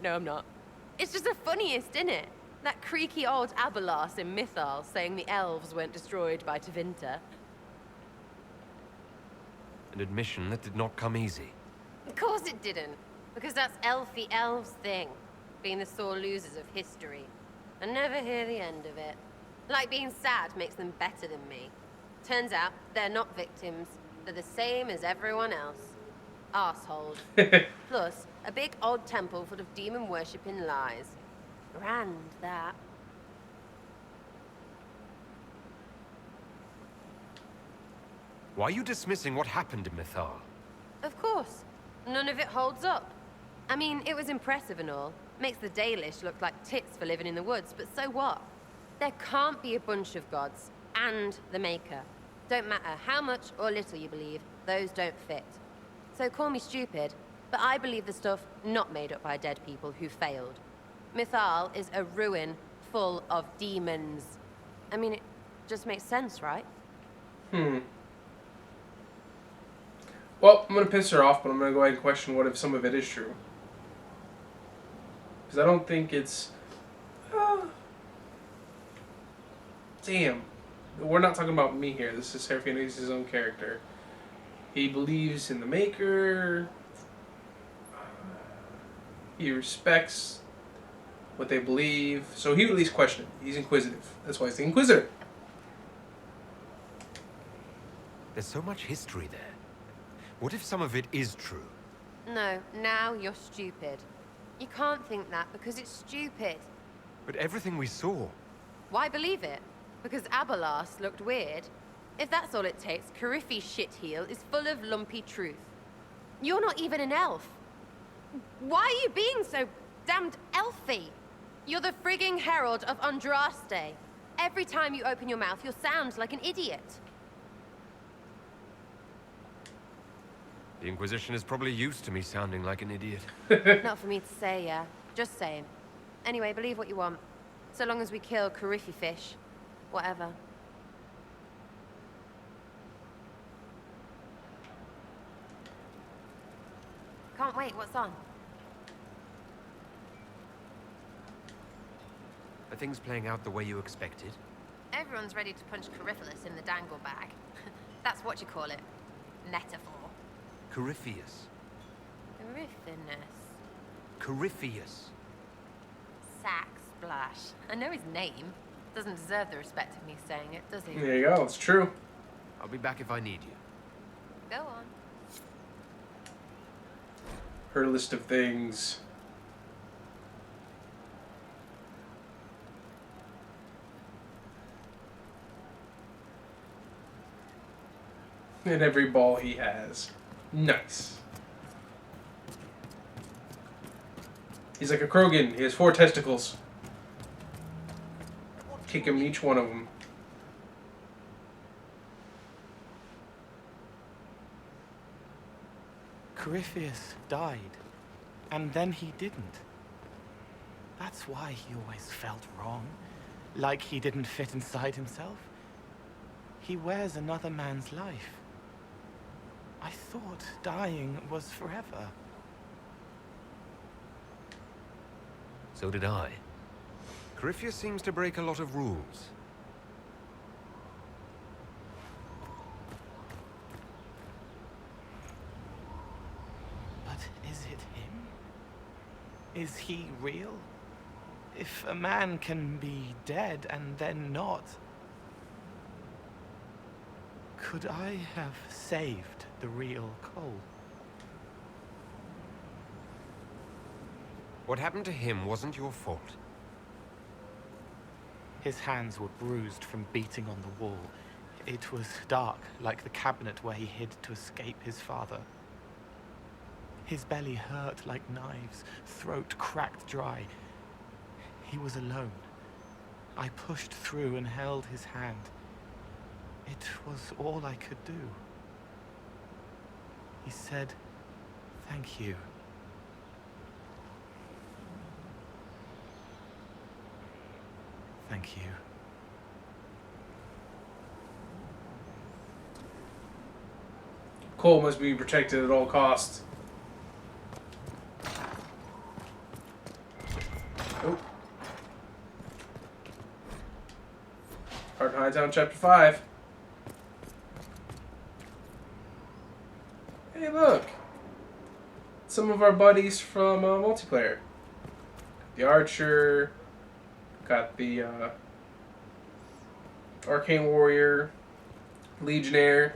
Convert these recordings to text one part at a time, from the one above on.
No, I'm not. It's just the funniest, isn't it? That creaky old Abelas in Mythal saying the elves weren't destroyed by Tevinter. An admission that did not come easy. Of course it didn't. Because that's elfy elves thing. Being the sore losers of history. And never hear the end of it. Like being sad makes them better than me. Turns out, they're not victims. They're the same as everyone else. Arseholes. Plus, a big odd temple full of demon-worshipping lies. Grand, that. Why are you dismissing what happened in Mythal? Of course. None of it holds up. I mean, it was impressive and all. Makes the Dalish look like tits for living in the woods, but so what? There can't be a bunch of gods, and the Maker. Don't matter how much or little you believe, those don't fit. So call me stupid, but I believe the stuff not made up by dead people who failed. Mythal is a ruin full of demons. I mean, it just makes sense, right? Well, I'm going to piss her off, but I'm going to go ahead and question what if some of it is true. Because I don't think it's... damn. We're not talking about me here. This is Serafino. He's his own character. He believes in the Maker. He respects what they believe. So he at least questions it. He's inquisitive. That's why he's the Inquisitor. There's so much history there. What if some of it is true? No, now you're stupid. You can't think that because it's stupid. But everything we saw... Why believe it? Because Abelas looked weird? If that's all it takes, Carifi's shitheel is full of lumpy truth. You're not even an elf. Why are you being so damned elfy? You're the frigging Herald of Andraste. Every time you open your mouth, you'll sound like an idiot. The Inquisition is probably used to me sounding like an idiot. Not for me to say, yeah. Just saying. Anyway, believe what you want. So long as we kill Carifi fish. Whatever. Can't wait, what's on? Are things playing out the way you expected? Everyone's ready to punch Carifilis in the dangle bag. That's what you call it. Metaphor. Corypheus. Carifinus. Corypheus. Sack Splash. I know his name. Doesn't deserve the respect of me saying it, does he? There you go. It's true. I'll be back if I need you. Go on. Her list of things. And every ball he has. Nice. He's like a Krogan. He has 4 testicles. Kick him each one of them. Corypheus died, and then he didn't. That's why he always felt wrong, like he didn't fit inside himself. He wears another man's life. I thought dying was forever. So did I. Corypheus seems to break a lot of rules. But is it him? Is he real? If a man can be dead and then not, could I have saved the real Cole? What happened to him wasn't your fault. His hands were bruised from beating on the wall. It was dark, like the cabinet where he hid to escape his father. His belly hurt like knives, throat cracked dry. He was alone. I pushed through and held his hand. It was all I could do. He said, "Thank you." Thank you. Cole must be protected at all costs. Heart in Hightown, Chapter 5. Hey, look! Some of our buddies from multiplayer. The Archer, got the Arcane Warrior, Legionnaire.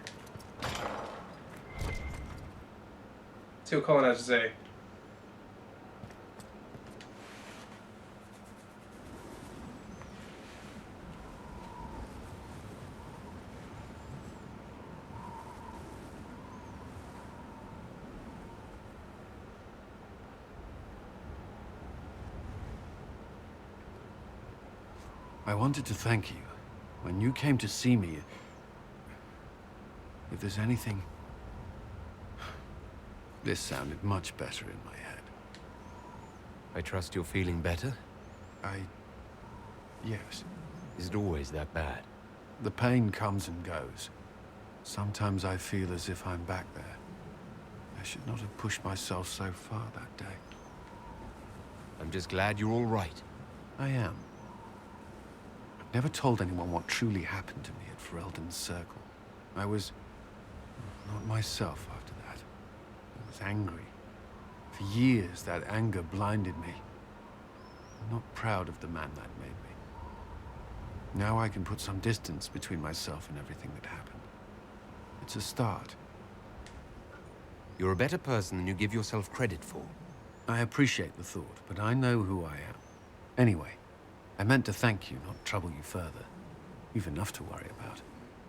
See what Colin has to say. I wanted to thank you. When you came to see me, if there's anything... This sounded much better in my head. I trust you're feeling better? Yes. Is it always that bad? The pain comes and goes. Sometimes I feel as if I'm back there. I should not have pushed myself so far that day. I'm just glad you're all right. I am. I've never told anyone what truly happened to me at Ferelden's Circle. I was... not myself after that. I was angry. For years, that anger blinded me. I'm not proud of the man that made me. Now I can put some distance between myself and everything that happened. It's a start. You're a better person than you give yourself credit for. I appreciate the thought, but I know who I am. Anyway, I meant to thank you, not trouble you further. You've enough to worry about.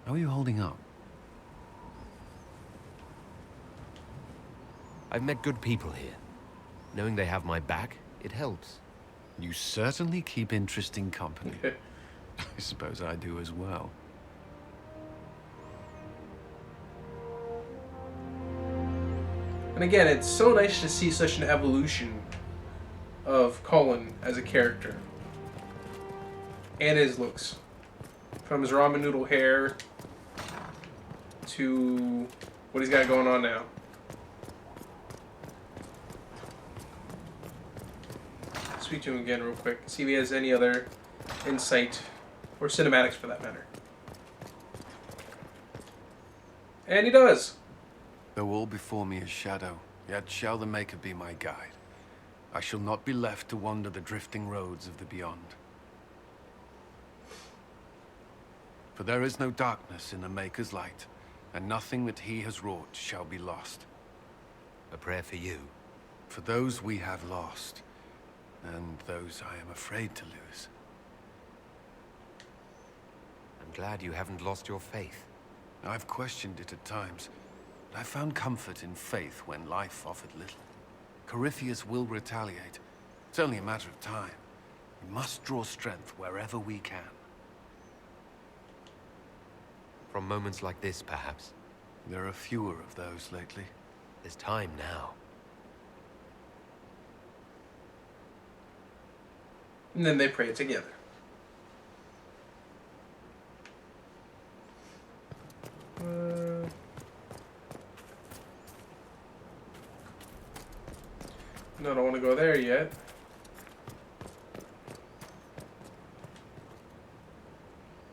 How are you holding up? I've met good people here. Knowing they have my back, it helps. You certainly keep interesting company. I suppose I do as well. And again, it's so nice to see such an evolution of Colin as a character. And his looks. From his ramen noodle hair to what he's got going on now. Speak to him again real quick. See if he has any other insight or cinematics for that matter. And he does. Though all before me is shadow, yet shall the Maker be my guide. I shall not be left to wander the drifting roads of the beyond. For there is no darkness in the Maker's light, and nothing that he has wrought shall be lost. A prayer for you. For those we have lost, and those I am afraid to lose. I'm glad you haven't lost your faith. I've questioned it at times, but I found comfort in faith when life offered little. Corypheus will retaliate. It's only a matter of time. We must draw strength wherever we can. From moments like this, perhaps. There are fewer of those lately. There's time now. And then they pray together. No, I don't want to go there yet.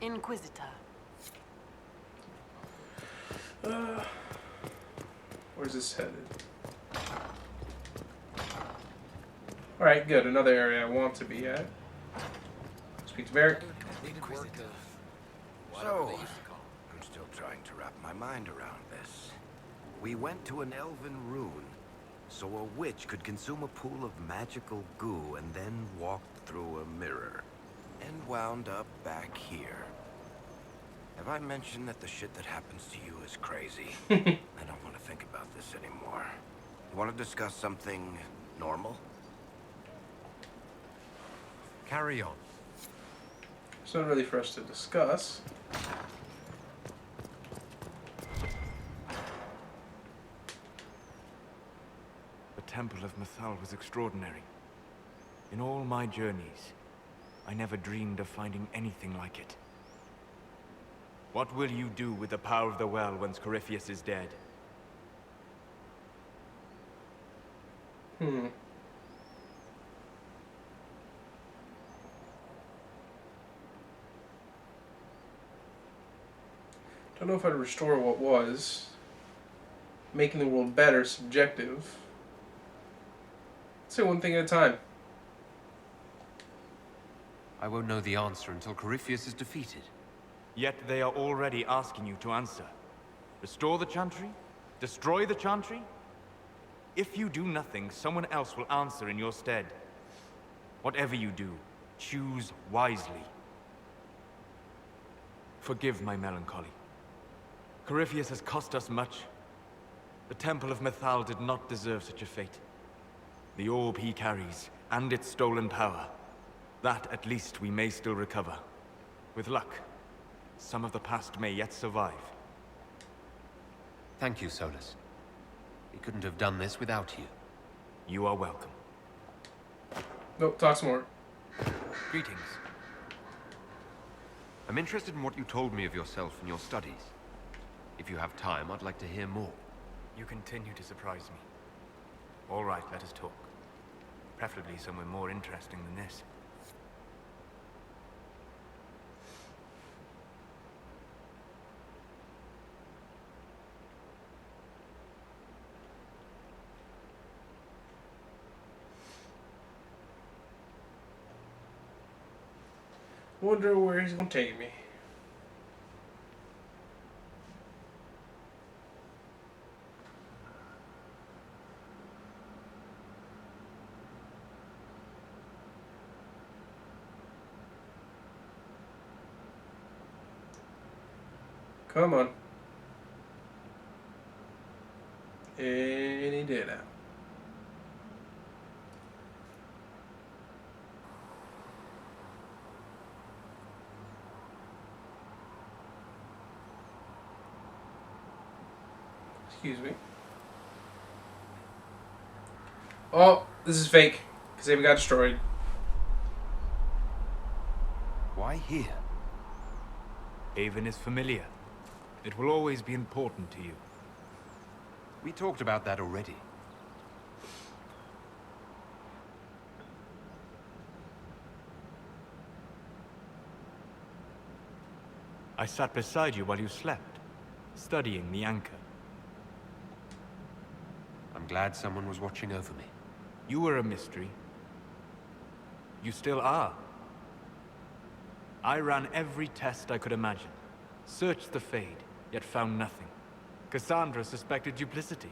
Inquisitor. Where's this headed? Alright, good. Another area I want to be at. Speak to Varric. So, I'm still trying to wrap my mind around this. We went to an elven rune, so a witch could consume a pool of magical goo and then walked through a mirror, and wound up back here. Have I mentioned that the shit that happens to you is crazy? I don't want to think about this anymore. You want to discuss something normal? Carry on. It's not really for us to discuss. The Temple of Mathal was extraordinary. In all my journeys, I never dreamed of finding anything like it. What will you do with the power of the well once Corypheus is dead? Don't know if I'd restore what was. Making the world better, subjective. Let's say one thing at a time. I won't know the answer until Corypheus is defeated. Yet they are already asking you to answer. Restore the Chantry? Destroy the Chantry? If you do nothing, someone else will answer in your stead. Whatever you do, choose wisely. Forgive my melancholy. Corypheus has cost us much. The Temple of Mythal did not deserve such a fate. The orb he carries, and its stolen power, that at least we may still recover. With luck, some of the past may yet survive. Thank you, Solus. We couldn't have done this without you. You are welcome. Nope, talk some more. Greetings. I'm interested in what you told me of yourself and your studies. If you have time, I'd like to hear more. You continue to surprise me. All right, let us talk. Preferably somewhere more interesting than this. Wonder where he's gonna take me. Come on. And he did it. Excuse me. Oh, this is fake. Because they got destroyed. Why here? Haven is familiar. It will always be important to you. We talked about that already. I sat beside you while you slept, studying the anchor. I'm glad someone was watching over me. You were a mystery. You still are. I ran every test I could imagine. Searched the Fade, yet found nothing. Cassandra suspected duplicity.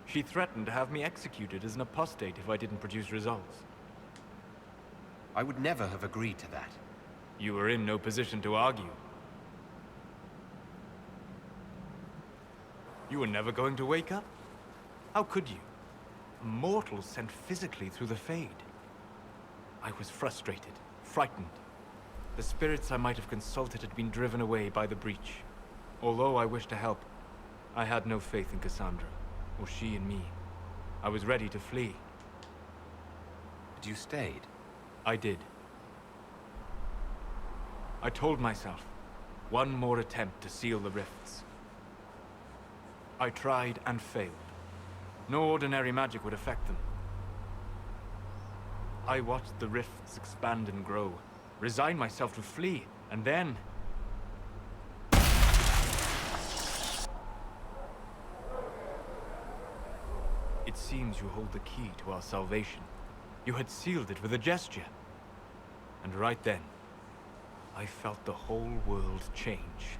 She threatened to have me executed as an apostate if I didn't produce results. I would never have agreed to that. You were in no position to argue. You were never going to wake up? How could you? A mortal sent physically through the Fade. I was frustrated, frightened. The spirits I might have consulted had been driven away by the breach. Although I wished to help, I had no faith in Cassandra, or she in me. I was ready to flee. But you stayed. I did. I told myself, one more attempt to seal the rifts. I tried and failed. No ordinary magic would affect them. I watched the rifts expand and grow, resigned myself to flee, and then... It seems you hold the key to our salvation. You had sealed it with a gesture. And right then, I felt the whole world change.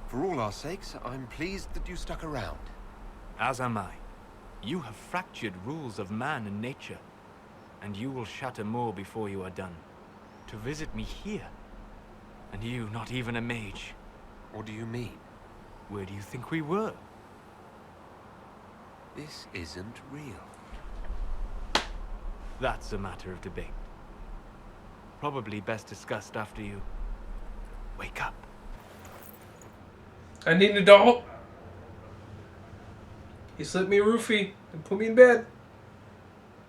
For all our sakes, I'm pleased that you stuck around. As am I. You have fractured rules of man and nature, and you will shatter more before you are done. To visit me here, and you not even a mage. What do you mean? Where do you think we were? This isn't real. That's a matter of debate. Probably best discussed after you wake up. I need an adult. He slipped me a roofie and put me in bed.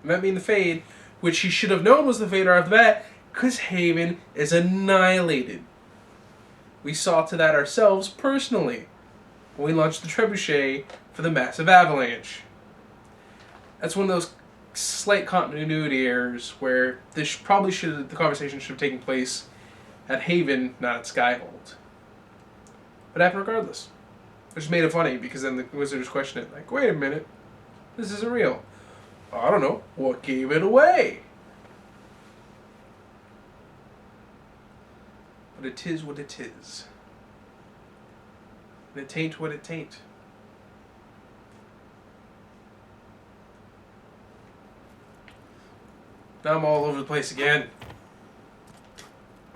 Met me in the Fade, which he should have known was the Fade right off the bat, because Haven is annihilated. We saw to that ourselves personally when we launched the trebuchet for the massive avalanche. That's one of those slight continuity errors where this the conversation should have taken place at Haven, not at Skyhold. But it happened regardless. I just made it funny because then the Inquisitors question it, like, wait a minute, this isn't real. I don't know, what gave it away? But it is what it is. And it tain't what it tain't. Now I'm all over the place again.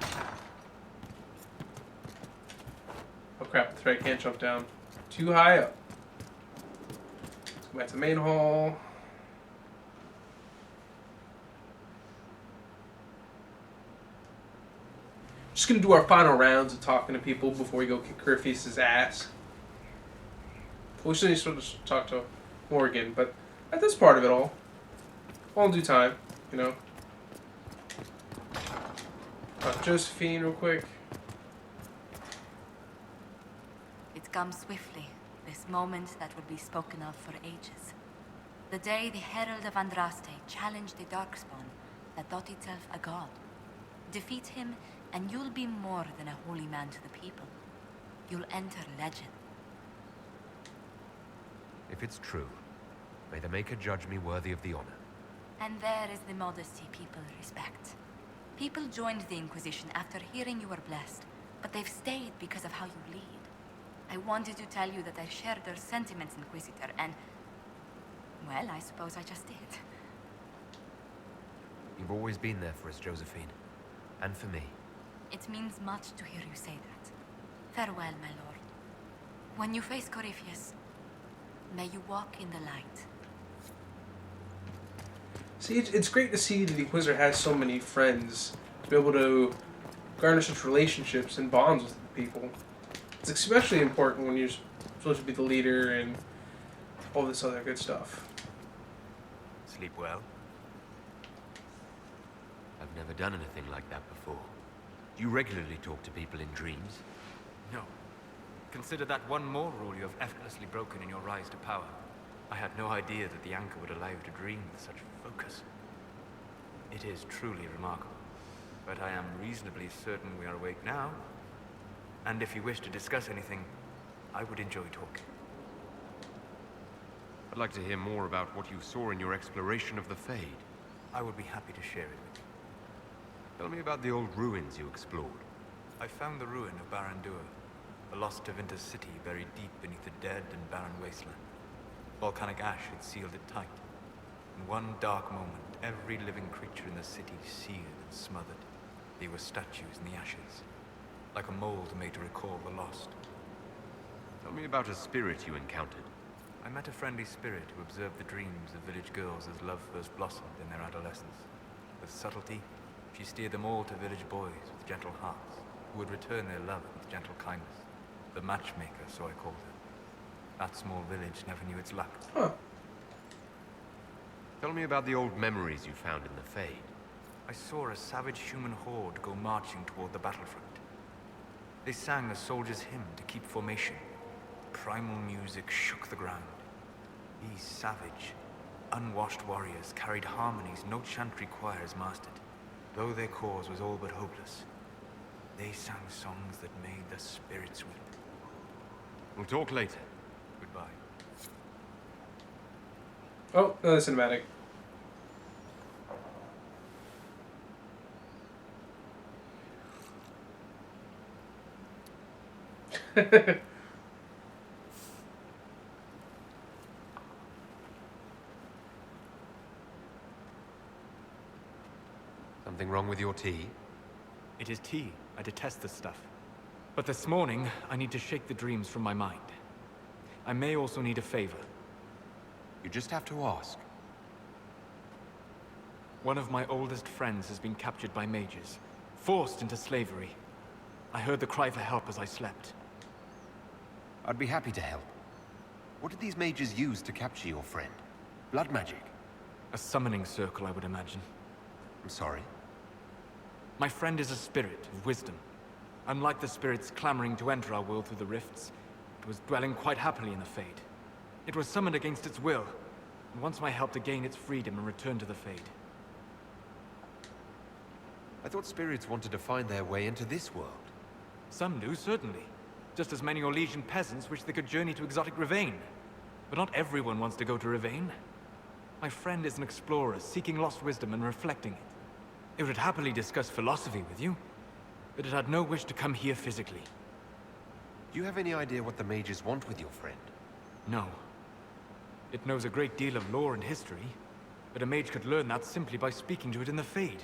Oh crap, that's right, I can't jump down. Too high up. Let's go back to the main hall. Just gonna do our final rounds of talking to people before we go kick Corypheus' ass. We still need to talk to Morgan, but at this part of it all in due time, you know. Josephine, real quick. It comes swiftly, this moment that will be spoken of for ages. The day the Herald of Andraste challenged the Darkspawn that thought itself a god. Defeat him, and you'll be more than a holy man to the people. You'll enter legend. If it's true, may the Maker judge me worthy of the honor. And there is the modesty people respect. People joined the Inquisition after hearing you were blessed, but they've stayed because of how you lead. I wanted to tell you that I shared their sentiments, Inquisitor, and... well, I suppose I just did. You've always been there for us, Josephine. And for me. It means much to hear you say that. Farewell, my lord. When you face Corypheus, may you walk in the light. See, it's great to see that the Inquisitor has so many friends to be able to garner such relationships and bonds with people. It's especially important when you're supposed to be the leader and all this other good stuff. Sleep well? I've never done anything like that before. Do you regularly talk to people in dreams? No. Consider that one more rule you have effortlessly broken in your rise to power. I had no idea that the anchor would allow you to dream with such focus. It is truly remarkable. But I am reasonably certain we are awake now. And if you wish to discuss anything, I would enjoy talking. I'd like to hear more about what you saw in your exploration of the Fade. I would be happy to share it with you. Tell me about the old ruins you explored. I found the ruin of Barandur, a lost Tevinter city buried deep beneath a dead and barren wasteland. Volcanic ash had sealed it tight. In one dark moment, every living creature in the city seared and smothered. They were statues in the ashes, like a mold made to recall the lost. Tell me about a spirit you encountered. I met a friendly spirit who observed the dreams of village girls as love first blossomed in their adolescence. With subtlety, she steered them all to village boys with gentle hearts, who would return their love with gentle kindness. The matchmaker, so I called her. That small village never knew its luck. Huh. Tell me about the old memories you found in the Fade. I saw a savage human horde go marching toward the battlefront. They sang a soldier's hymn to keep formation. Primal music shook the ground. These savage, unwashed warriors carried harmonies no chantry choirs mastered. Though their cause was all but hopeless, they sang songs that made the spirits weep. We'll talk later. Goodbye. Oh, another cinematic. Something wrong with your tea? It is tea. I detest this stuff. But this morning, I need to shake the dreams from my mind. I may also need a favor. You just have to ask. One of my oldest friends has been captured by mages, forced into slavery. I heard the cry for help as I slept. I'd be happy to help. What did these mages use to capture your friend? Blood magic? A summoning circle, I would imagine. I'm sorry. My friend is a spirit of wisdom. Unlike the spirits clamoring to enter our world through the rifts, it was dwelling quite happily in the Fade. It was summoned against its will, and wants my help to gain its freedom and return to the Fade. I thought spirits wanted to find their way into this world. Some do, certainly. Just as many Orlesian peasants wish they could journey to exotic Rivain. But not everyone wants to go to Rivain. My friend is an explorer, seeking lost wisdom and reflecting it. It would happily discuss philosophy with you, but it had no wish to come here physically. Do you have any idea what the mages want with your friend? No. It knows a great deal of lore and history, but a mage could learn that simply by speaking to it in the Fade.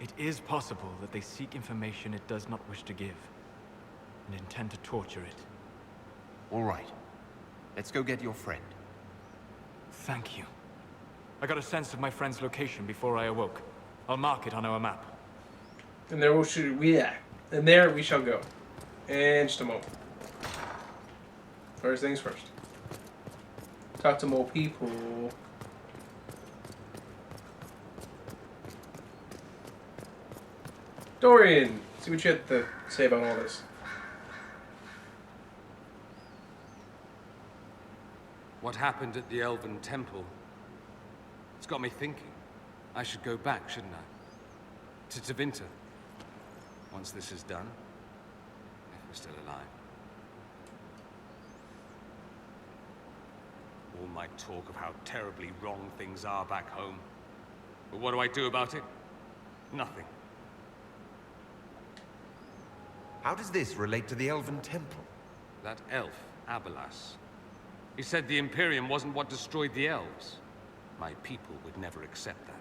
It is possible that they seek information it does not wish to give, and intend to torture it. All right. Let's go get your friend. Thank you. I got a sense of my friend's location before I awoke. I'll mark it on our map. And there and there we shall go. In just a moment. First things first. Talk to more people. Dorian, see what you had to say about all this. What happened at the Elven Temple? It's got me thinking. I should go back, shouldn't I? To Tevinter. Once this is done. If we're still alive. All my talk of how terribly wrong things are back home. But what do I do about it? Nothing. How does this relate to the Elven Temple? That elf, Abelas. He said the Imperium wasn't what destroyed the elves. My people would never accept that.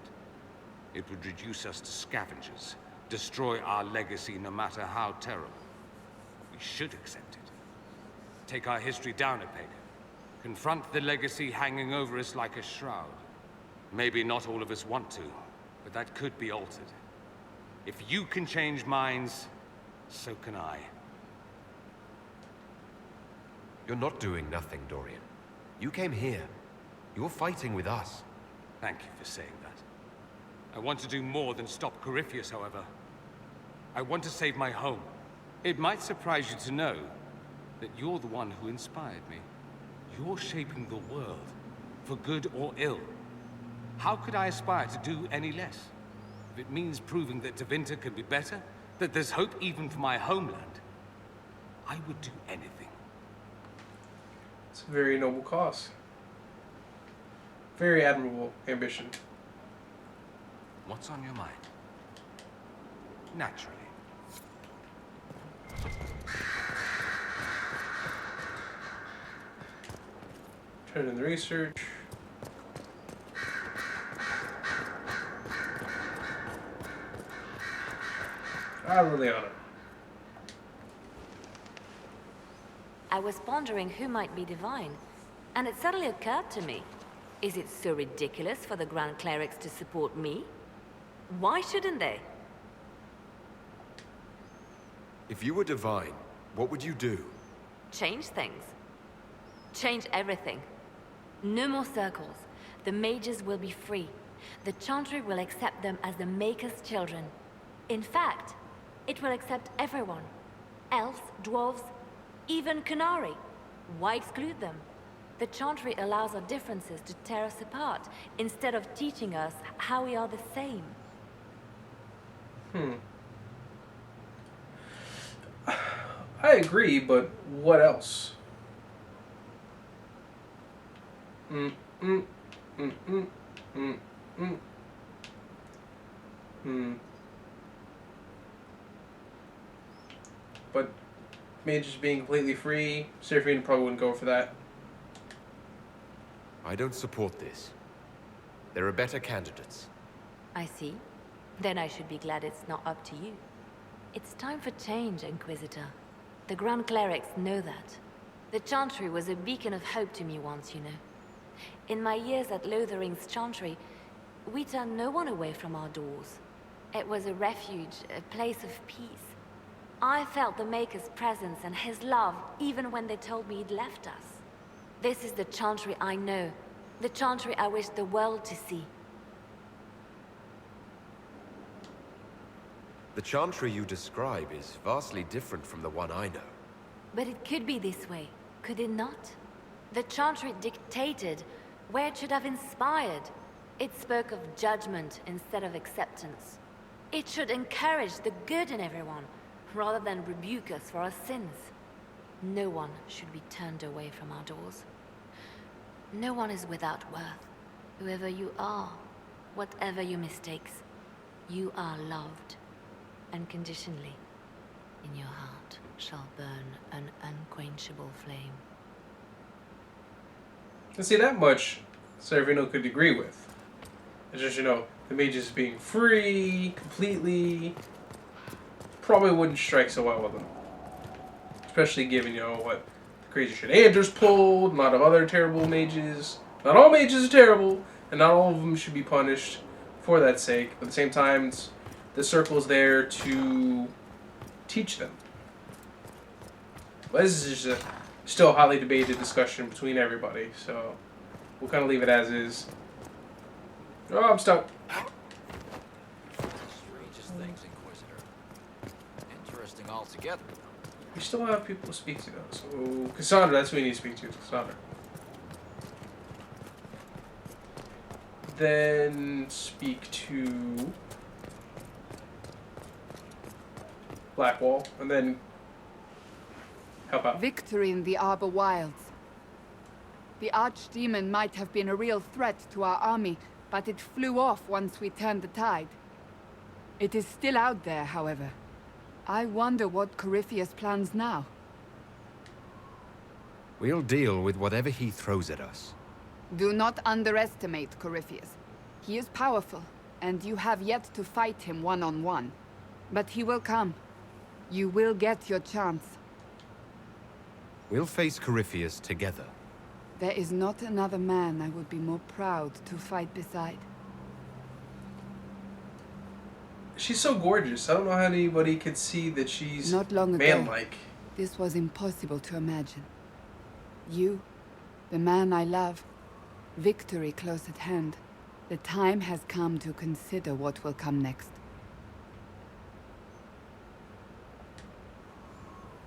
It would reduce us to scavengers, destroy our legacy no matter how terrible. We should accept it. Take our history down a peg. Confront the legacy hanging over us like a shroud. Maybe not all of us want to, but that could be altered. If you can change minds, so can I. You're not doing nothing, Dorian. You came here. You're fighting with us. Thank you for saying that. I want to do more than stop Corypheus, however. I want to save my home. It might surprise you to know that you're the one who inspired me. You're shaping the world, for good or ill. How could I aspire to do any less? If it means proving that Tevinter can be better, that there's hope even for my homeland, I would do anything. It's a very noble cause. Very admirable ambition. What's on your mind? Naturally. Turn in the research. Liliana. I was pondering who might be divine, and it suddenly occurred to me. Is it so ridiculous for the Grand Clerics to support me? Why shouldn't they? If you were divine, what would you do? Change things. Change everything. No more circles. The mages will be free. The Chantry will accept them as the Maker's children. In fact, it will accept everyone. Elves, dwarves, even Canary. Why exclude them? The Chantry allows our differences to tear us apart, instead of teaching us how we are the same. I agree, but what else? But mages being completely free, Serafino probably wouldn't go for that. I don't support this. There are better candidates. I see. Then I should be glad it's not up to you. It's time for change, Inquisitor. The Grand Clerics know that. The Chantry was a beacon of hope to me once, you know. In my years at Lothering's Chantry, we turned no one away from our doors. It was a refuge, a place of peace. I felt the Maker's presence and his love even when they told me he'd left us. This is the Chantry I know. The Chantry I wish the world to see. The Chantry you describe is vastly different from the one I know. But it could be this way, could it not? The Chantry dictated where it should have inspired. It spoke of judgment instead of acceptance. It should encourage the good in everyone, rather than rebuke us for our sins. No one should be turned away from our doors. No one is without worth. Whoever you are, whatever your mistakes, you are loved unconditionally. In your heart shall burn an unquenchable flame. And see, that much Serafino could agree with. It's just, you know, the mages being free, completely, probably wouldn't strike so well with them. Especially given, you know, what the crazy shit Anders pulled, a lot of other terrible mages. Not all mages are terrible, and not all of them should be punished for that sake. But at the same time, the circle's there to teach them. But this is just still a hotly debated discussion between everybody, so we'll kind of leave it as is. Oh, I'm stuck. Strangest things, Inquisitor. Interesting altogether. We still have people to speak to, though. So, Cassandra, that's who we need to speak to, Cassandra. Then speak to Blackwall, and then help out. Victory in the Arbor Wilds. The archdemon might have been a real threat to our army, but it flew off once we turned the tide. It is still out there, however. I wonder what Corypheus plans now. We'll deal with whatever he throws at us. Do not underestimate Corypheus. He is powerful, and you have yet to fight him one-on-one. But he will come. You will get your chance. We'll face Corypheus together. There is not another man I would be more proud to fight beside. She's so gorgeous. I don't know how anybody could see that she's Not long ago, man-like. this was impossible to imagine. You, the man I love, victory close at hand. The time has come to consider what will come next.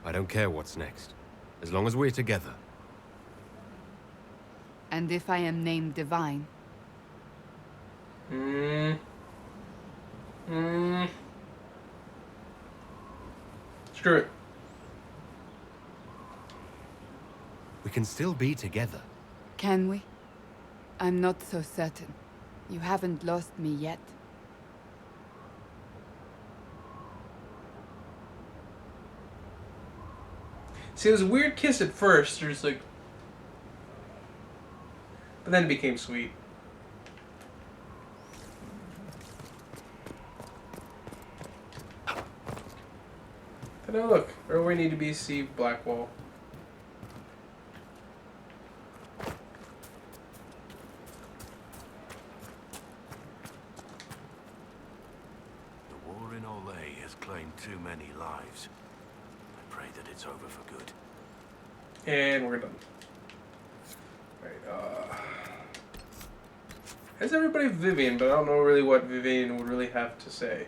I don't care what's next, as long as we're together. And if I am named Divine, Screw it. We can still be together. can we? I'm not so certain. You haven't lost me yet. See, it was a weird kiss at first. There's like, but then it became sweet. But now look, where we need to be, see Blackwall. The war in Olay has claimed too many lives. I pray that it's over for good. And we're done. Alright, has everybody Vivian, but I don't know really what Vivian would really have to say.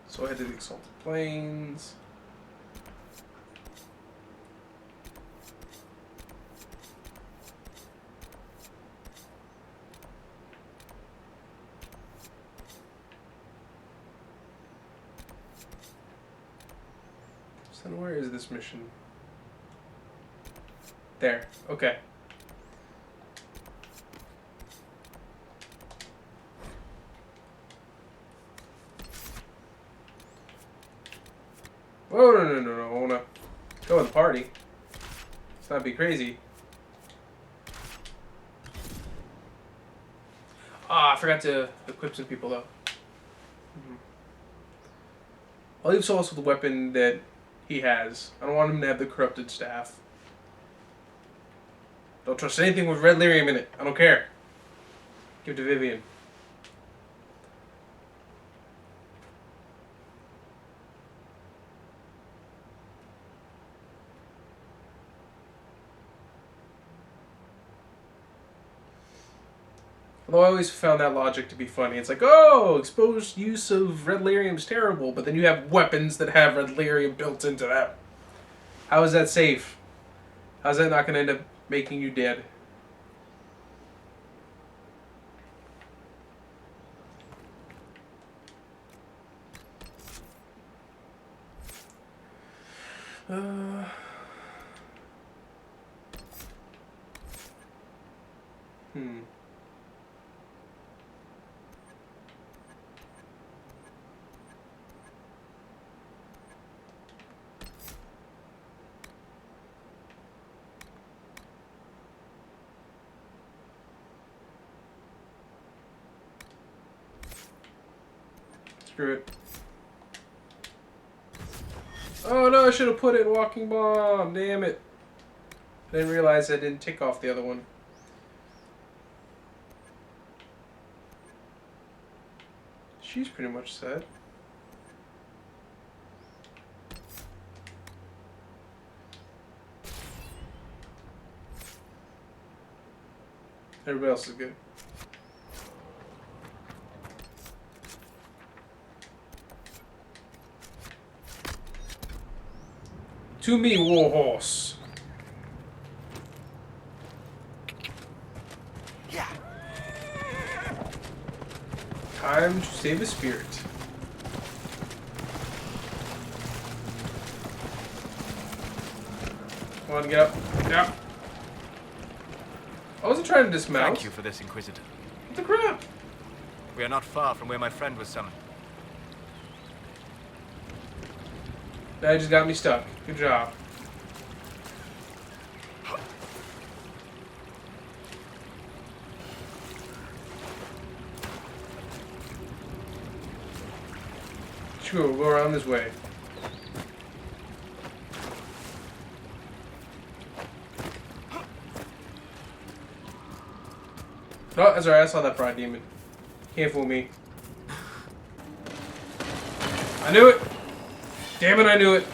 So I head to the Exalted Plains. So then where is this mission? There. Okay. Oh, no. I wanna go with the party. Let's not be crazy. Ah, I forgot to equip some people though. I'll leave Solus with the weapon that he has. I don't want him to have the corrupted staff. Don't trust anything with red lyrium in it. I don't care. Give it to Vivian. Although I always found that logic to be funny. It's like, oh, exposed use of red lyrium's terrible, but then you have weapons that have red lyrium built into them. How is that safe? How's that not going to end up making you dead? Screw it. Oh no, I should have put it in Walking Bomb. Damn it. I didn't realize I didn't tick off the other one. She's pretty much set. Everybody else is good. To me, warhorse. Yeah. Time to save a spirit. Come on, get up. Get up. I wasn't trying to dismount. Thank you for this, Inquisitor. What the crap? We are not far from where my friend was summoned. That just got me stuck. Good job. Sure, we'll go around this way. Oh, that's alright, I saw that pride demon. Can't fool me. I knew it! Damn it, I knew it!